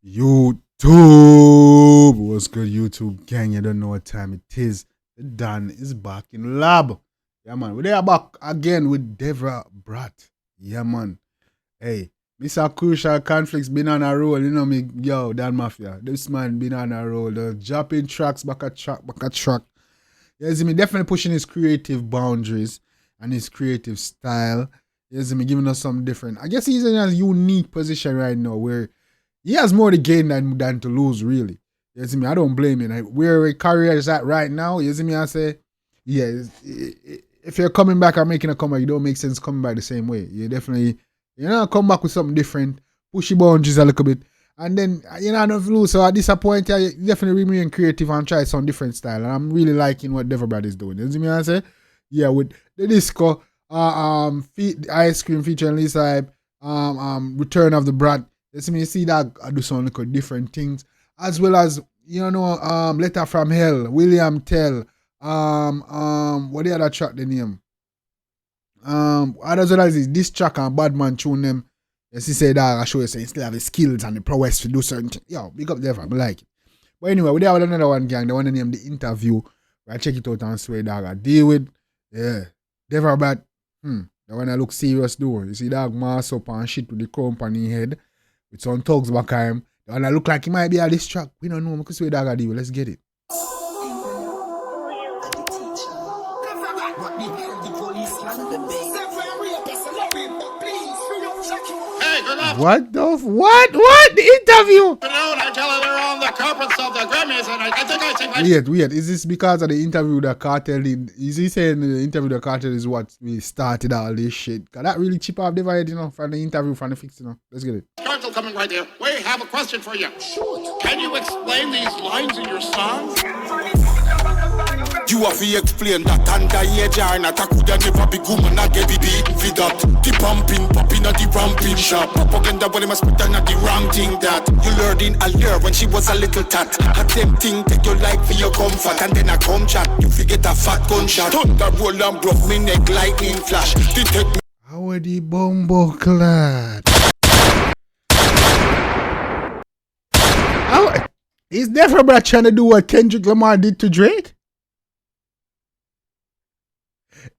YouTube, what's good, YouTube gang? You don't know what time it is. The Dan is back in lab. Yeah, man. We are back again with Deva Bratt. Yeah, man. Hey, Mr. Crucial Conflicts been on a roll. You know me, yo, Dan Mafia. This man been on a roll. The dropping tracks, back a track. You see me definitely pushing his creative boundaries and his creative style. You see me giving us some different. I guess he's in a unique position right now where he has more to gain than to lose, really. You see me? I don't blame him. Where his career is at right now, you see me? I say, yeah, if you're coming back or making a comeback, you don't make sense coming back the same way. You definitely, come back with something different, push your boundaries a little bit, and then, not lose. So at this point, you definitely remain creative and try some different style. And I'm really liking what Deva Bratt is doing. You see me? I say, yeah, with the disco, ice cream featuring Lisa, return of the Brat. You see that I do some little different things, as well as letter from hell, William Tell, what the other track the name? As well as this track and Badman tune them. You see that I show you say still have the skills and the prowess to do certain things. Yo, big up Deva, I like it. But anyway, we have another one gang, the one named The Interview. I check it out and swear dog I deal with. Yeah. Deva Bratt, the one I look serious though. You see dog mass up and shit with the company head. With some thugs back at him. And I look like he might be at this track. We don't know because we dog a deal. Let's get it. What the what? The interview? I tell her they're on the carpets of the Grammys, and I think I think Weird. Is this because of the interview that Cartel did? Is he saying the interview that Cartel is what we started all this shit? Cause that really chip off the vibe, from the interview, from the fix, Let's get it. Cartel coming right there. We have a question for you. Shoot. Can you explain these lines in your song? You have to explain that under your jar and that I could never be good and I get the beat for that. The pumping, popping at the ramping shop. Propaganda when they must put down at the wrong thing that you learned in a year when she was a little tat. Had them thing take your life for your comfort and then I come chat. You forget a fat gunshot. Thunder roll and broke me neck lightning flash. Detect me. How are the bombo clad? Is Deva Bratt trying to do what Kendrick Lamar did to Drake?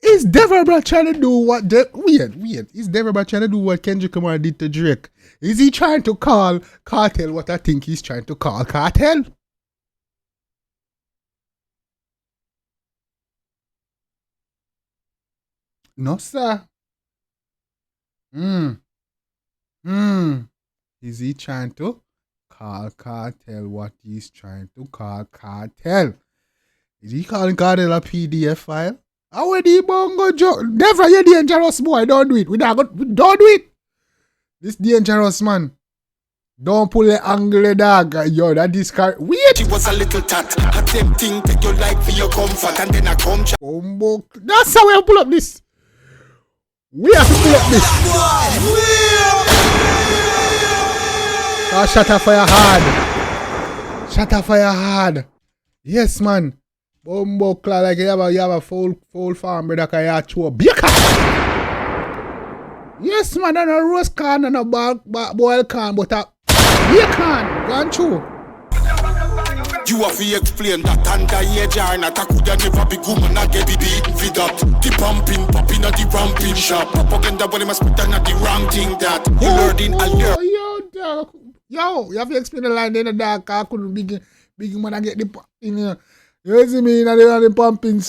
Is Deva Bratt trying to do what weird. Is Deva Bratt trying to do what Kendrick Lamar did to Drake? Is he trying to call Cartel what I think he's trying to call Cartel? No, sir. Is he trying to call Cartel what he's trying to call Cartel? Is he calling Cartel a PDF file? How are the bongo joke? Never, you dangerous boy. Don't do it. Don't do it. This dangerous man. Don't pull the angle, dog. Yo, that is weird. She was a little tat. Had them thing take your life for your comfort and then I come chat. Bombo. That's how we pull up this. We have to pull up this. Shut up fire hard. Shut up fire hard. Yes, man. Bombo clad like you have a full farm, brother, because you have to baker. Yes, man, and a roast can and a boil can, but a bacon. Gone through. You have to explain that under your jar and that I could never be good and I get the beat for that. The pumping, popping at the ramping shop. Propaganda when they must put down at the wrong thing that you learned in a year. Yo, you have to explain the line in the dark. I couldn't big man I get the in here. You see me in the pumping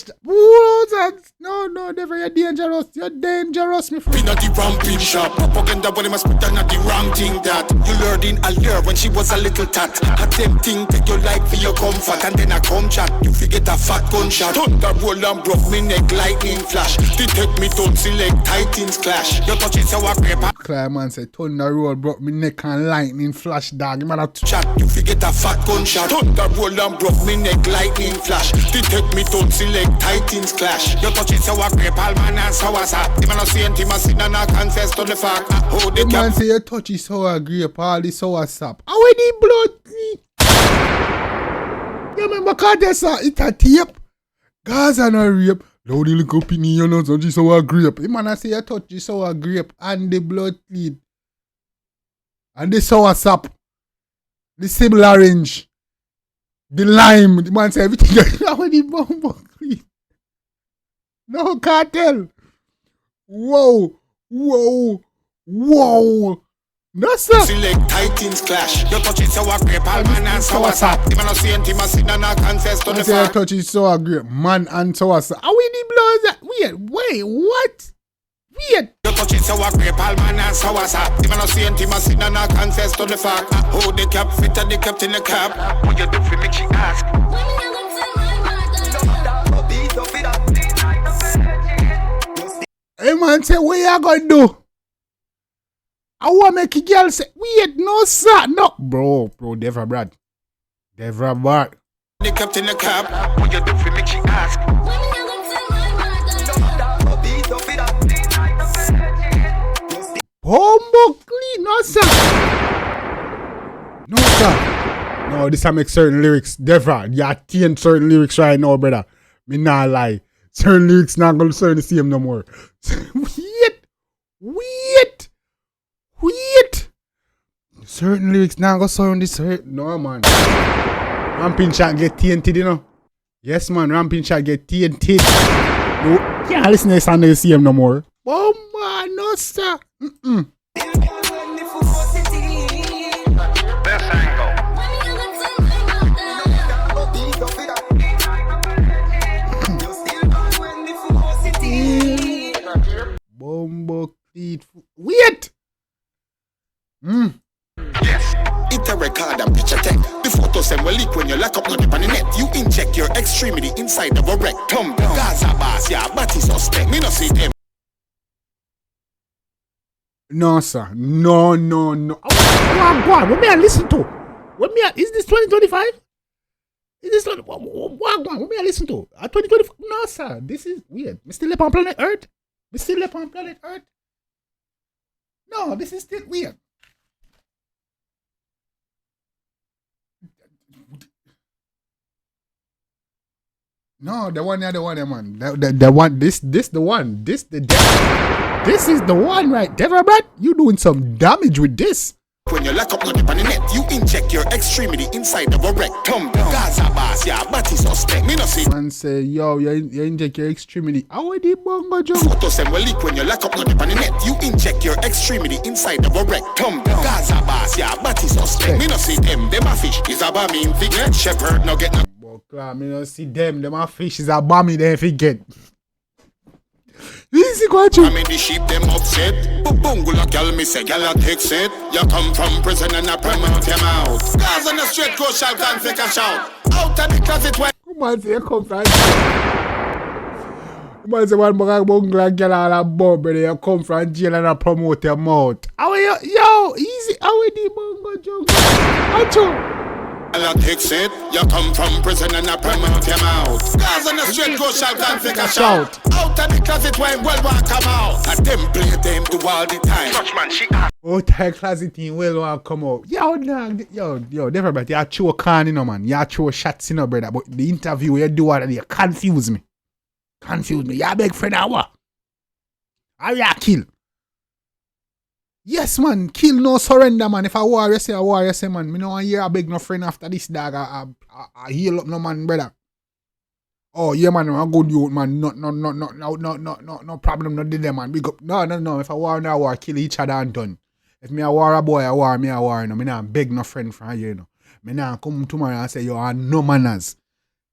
No, Deva, you're dangerous. You're dangerous, me friend. Been at the ramping shop. Propaganda when they must put down at the wrong thing that you learned in a year when she was a little tat. Had them thing take your life for your comfort and then I come chat. You forget a fat gunshot. Thunder roll and broke me neck lightning flash. Detect me don't select titans clash. Your touch is our paper. Clyman said thunder roll broke me neck and lightning flash, dog. You man have to chat. You forget a fat gunshot. Thunder roll and broke me neck lightning flash. Detect me don't select titans clash. Your touch is our grape, all man and sour sap. The man not see anything, must sin and I confess to the fact. The man say your touch is sour grape, all the sour sap. How are the blood? You remember Carter saw it a tape? Gaza and a rape. Now the little opinion on touch is sour grape. The man say your touch is sour grape and the blood lead. And the sour sap. the sable orange, the lime. The man say everything. I want the bumbo clean. No cartel. Whoa. No, sir. Select Titans clash. You touch it sour grape, man and sour sap. Even a saint, him a sin and a confess to the fact. Touch it sour grape, man and sour sap. Are we the blows? Wait, what? Weird. You touch it sour grape, man and sour sap. Even a saint, him a sin and a confess to the fact. Hold the cap, fit and the captain the cap. What you do for me, she ask. Hey man say, what you gonna do? I want to make a girl say, wait, no sir, no. Bro, Deva Bratt. Deva Bratt. The captain the cap. What you do for me, she ask. Humble clean, no sir. No sir. No, this I make certain lyrics. Deva, you taint certain lyrics right now, brother. Me not lie. Certain lyrics not gonna sound the same no more. Wait. Certain lyrics now go sound this. No man. Ramping shot get tainted, you know. Yes man, ramping shot get tainted. No, can't listen to this sound the same no more. Oh man, no sir. Best angle. Bumbo feet. Wait. Yes, it's a record and picture tech. The photos them will leak when you lock up on the net. You inject your extremity inside of a rectum. Gaza bars, yeah, but it's suspect. Me not see them. No sir. No. What me I listen to? Is this 2025? Is this what me I listen to? 2025? No sir. This is weird. Me still live on planet Earth? No, this is still weird. No, the one, man. The one, this the one. This is the one, right? Deva Bratt, you doing some damage with this. When you lock up on the net, you inject your extremity inside of a rectum. Gaza bars, yeah, but it's suspect. Me not see. Man say, yo, you inject your extremity. How the bongo jump? Photos them will leak when you lock up on the net. You inject your extremity inside of a rectum. Gaza bars, yeah, but it's suspect. Me not see them. Them a fish is a bombing figure. Shepherd no get no. Me not see them a fish is a bommy they forget. This is what you. I mean the sheep them upset. Bungula gal me say gal a take it. You come from prison and a promote your mouth. Guys on the street go shout and take a shout. Out of the closet when. Come on, say you come from. Come on, say one bungula gal all a bomb, brother. You come from jail and a promote your mouth. How are you? Yo, easy. How are the bungo jungle? What you? Gal a take it. You come from prison and a promote your mouth. Guys on the street go shout and take a shout. Out of the closet when well one come out. And them play them do all the time. Touch man, she ask. Out of the closet thing well one come out. Yo, Deva Bratt, you throw a can, you know, man. You throw shots, you know, brother. But the interview you do all of you confuse me. You beg friend or what? How you kill? Yes, man. Kill no surrender, man. If I war, you say man. Me no want hear I beg no friend after this dog. I heal up no man, brother. Oh yeah, man. I'm a good youth, man. No problem. No did them, man. Big up. No. If I war, kill each other and done. If me a war a boy, I war. No, me not beg no friend from here, you know. Me not come tomorrow and say you are no manners.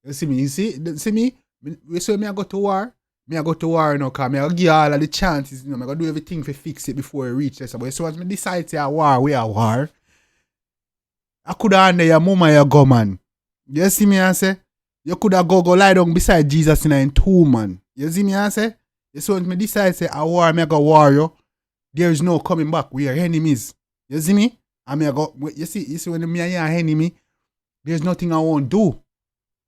You see me? See me? You say me I go to war. Me I go to war, you know, because me I give all of the chances, you know, I go do everything to fix it before I reach this. But so once me decide to a war, we are war, I could have under your mama you go, man. You see me I say? You could have go lie down beside Jesus in two, man. You see me I say? So once me decide to a war, me I go war you, there is no coming back. We are enemies. You see me? And me I go, you see when me are enemy, there's nothing I won't do.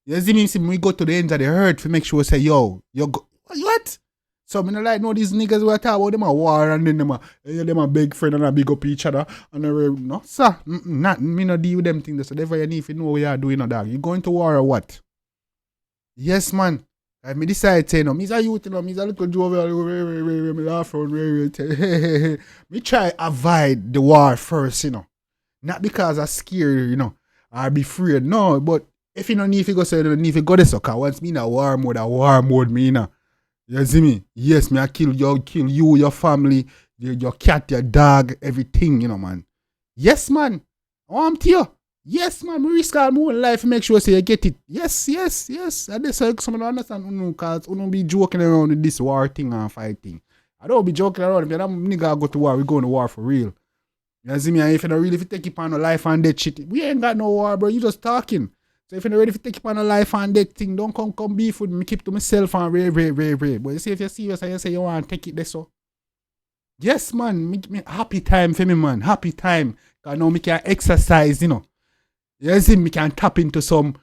You see me? See me go to the ends of the earth to make sure say, yo, you go. What? So me not like no these niggas who talk about them a war and then them a big friend and a big up each other and no sir, not me not deal with them things. So therefore you need to know what you are doing, dog. You going to war or what? Yes, man. I me decide to no, me's a youth, you know, me's a little jovial, me laugh around, me try avoid the war first, you know. Not because I scared, or be afraid. No, but if you don't need to go, say you don't need to go this, okay. Once me in a war mode, me, You see me? Yes, me I kill you, your family, your cat, your dog, everything, man. Yes, man. Oh, I'm to you. Yes, man. We risk all my own life to make sure say you get it. Yes. And this is someone understand, because you don't be joking around with this war thing and fighting. I don't be joking around. If you're not nigga go to war, we going to war for real. You see me? And if you don't really take it on no life and death shit, we ain't got no war, bro. You just talking. So if you're not ready to take it on a life and death thing, don't come beef with me. Keep to myself and rave. But you see, if you're serious and you say you want to take it this so. Yes, man. Me happy time for me, man. Happy time. Because now me can exercise, You see, me can tap into some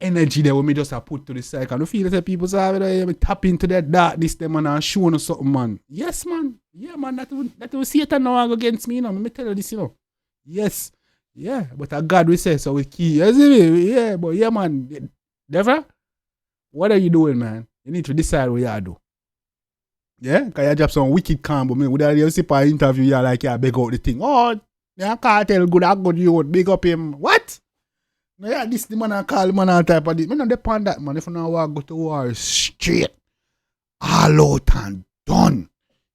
energy there when me just put to the side. And I feel that people say, me tap into that darkness, them and show us something, man. Yes, man. Yeah, man. That will Satan now go against me, Let me tell you this, Yes. Yeah, but a God we say, so we key. You see me? Yeah, but yeah, man. Deva, what are you doing, man? You need to decide what you do. Yeah? Because you drop some wicked calm, but me, without you see an interview, you like you beg out the thing. Oh, I can't tell good, I good you would big up him. What? No, yeah, this the man I call man all type of this. Me not depend that, man. If you know go to war straight, all out and done.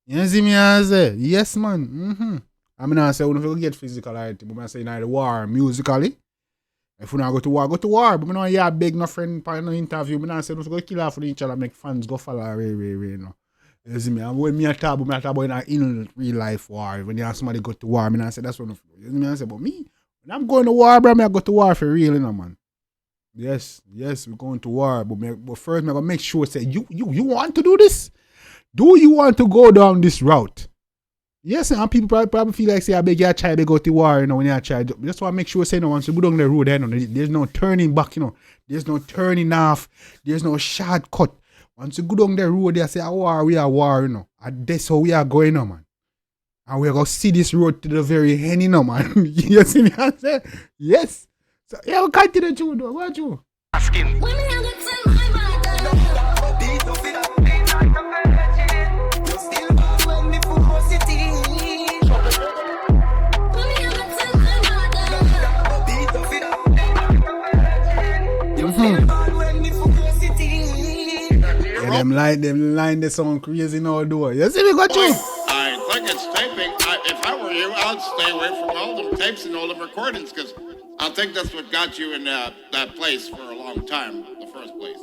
You see me I say? Yes, man. I mean, I say, we don't get physical, right? But I say, the war musically. If we not go to war, go to war. But I don't beg no friend for no interview. I say, we go kill off with each other, make fans go follow away, You see me? And when me talk about in real life war. When you have somebody go to war, I say, that's what you see me? I say, but me, when I'm going to war, bro, I go to war for real, man. Yes, we're going to war. But first, I'm going to make sure, say, you want to do this? Do you want to go down this route? Yes, and people probably feel like, say, I beg you try to go to war, when you try. Just want to make sure, say, once you go down the road, there's no turning back, There's no turning off. There's no shortcut. Once you go down the road, they say, we are war, And that's how we are going, man. And we're going to see this road to the very end, man. You see me? I say, yes. So, yeah, we'll continue to do. What you? Asking. Yeah, them line they sound crazy now, do it. You see me got you? I think it's taping. If I were you, I'd stay away from all them tapes and all them recordings, because I think that's what got you in that place for a long time, in the first place.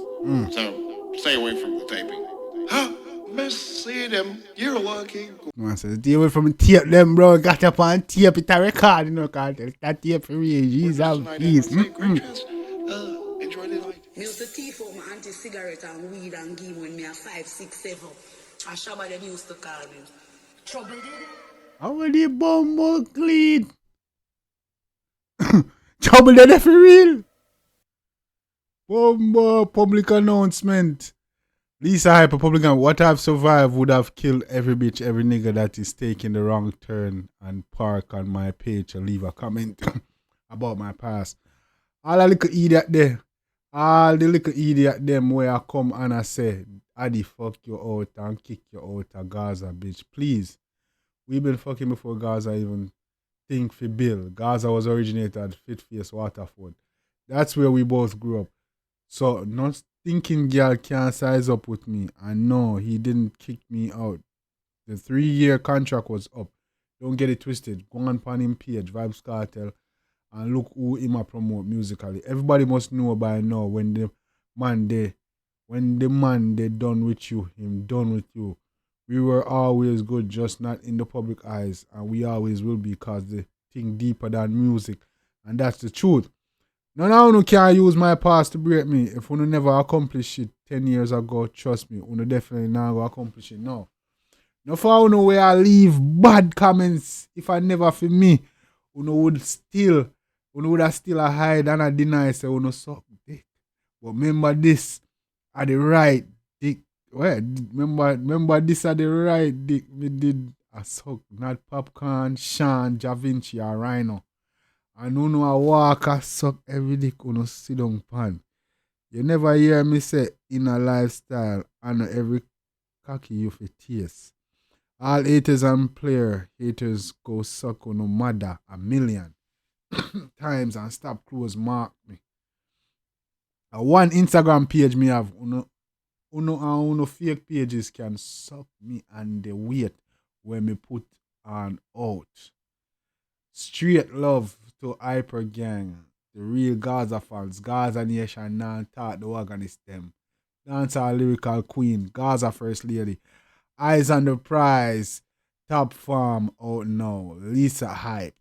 So stay away from the taping. Huh? See them. You're lucky. I said, stay away from the tape them, bro. Got up on tape, it's a record, can't tell. That tape for real. Jesus, please. Enjoy the night. Me used to thief out my anti-cigarette and weed and give when me a 5, 6, 7. And Shabba them used to call me. Trouble did it? How are the bumbo clean? Trouble did it for real? Bumbo public announcement. Lisa Hyper Republican, what I've survived would have killed every bitch, every nigga that is taking the wrong turn and park on my page and leave a comment about my past. All the little idiot there. All the little idiot them where I come and I say, Addy fuck you out and kick you out of Gaza, bitch. Please. We've been fucking before Gaza even think for Bill. Gaza was originated at Fit Face Waterford. That's where we both grew up. So not thinking girl can't size up with me. And no, he didn't kick me out. The 3-year contract was up. Don't get it twisted. Go on him page, Vibes Cartel, and look who him a promote musically. Everybody must know by now when the man they done with you, him done with you. We were always good, just not in the public eyes, and we always will be, because the thing deeper than music, and that's the truth. None of you can use my past to break me. If you never accomplish it 10 years ago, trust me, you definitely not going to accomplish it now. No for you know where I leave bad comments if I never for me, you would have still a hide and a deny say you suck dick. But remember this are the right dick. Well, remember this are the right dick we did a suck, not Popcorn, Sean, Da Vinci or Rhino. And you know I walk a suck every dick you sit down pan. You never hear me say in a lifestyle and every cocky you for taste. All haters and player haters go suck on no mother a million. times and stop close mark me. One Instagram page me have uno fake pages can suck me and the weight when me put on out. Straight love to Hyper Gang, the real Gaza fans, Gaza Nation, non-taught the organist them. Dancer lyrical queen, Gaza first lady. Eyes on the prize, top farm out now. Lisa Hype,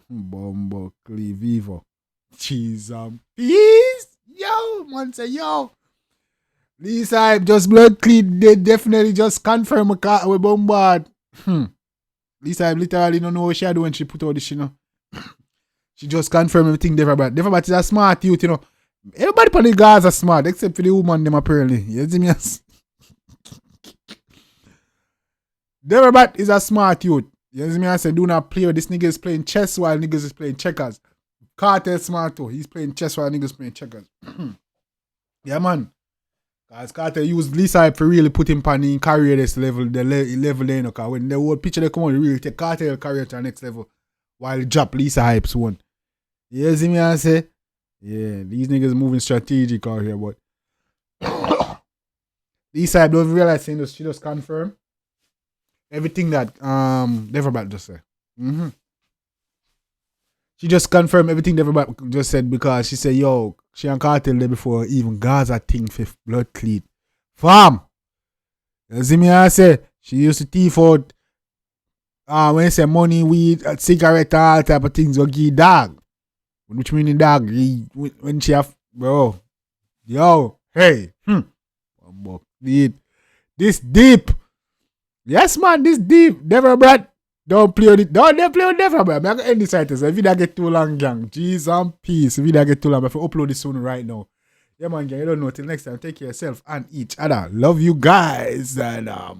Bombo Vivo. Cheese and peace. Yo, man say yo. Lisa Hype just blood clean. They definitely just confirm a car with bombard. Lisa Hype literally don't know what she do when she put out this, you know. She just confirm everything Deva Bratt. Deva Bratt is a smart youth, you know. Everybody on the guys are smart, except for the woman them apparently. You see me? Deva Bratt is a smart youth. You see me? I said, do not play. This nigga is playing chess while niggas is playing checkers. Cartel smart too. He's playing chess while niggas playing checkers. Yeah, man. Because Cartel used Lisa Hype for really put him on the career this level, the level there, you know, because when the whole picture they come on, they really take Cartel career to the next level while drop Lisa Hype's one. You see me? I say, yeah, these niggas moving strategic out here, but Lisa Hype don't realize she just confirm everything that Deva Bratt just said. She just confirmed everything Deva Bratt just said because she said, yo, she and Cartel there before even Gaza thing for blood cleat. Fam! You see me? I say, she used to thief out when you say money, weed, cigarette, all type of things, you give dog. Which mean the dog, when she have, bro, yo, hey, this deep. Yes, man, this deep. Deva Bratt, don't play with it. Don't play with Deva Bratt. I'm going to end this item. So if you don't get too long, gang, jeez and peace. If you don't get too long, I have to upload this soon right now. Yeah, man, gang, you don't know. Till next time, take care of yourself and each other. Love you guys. And, out.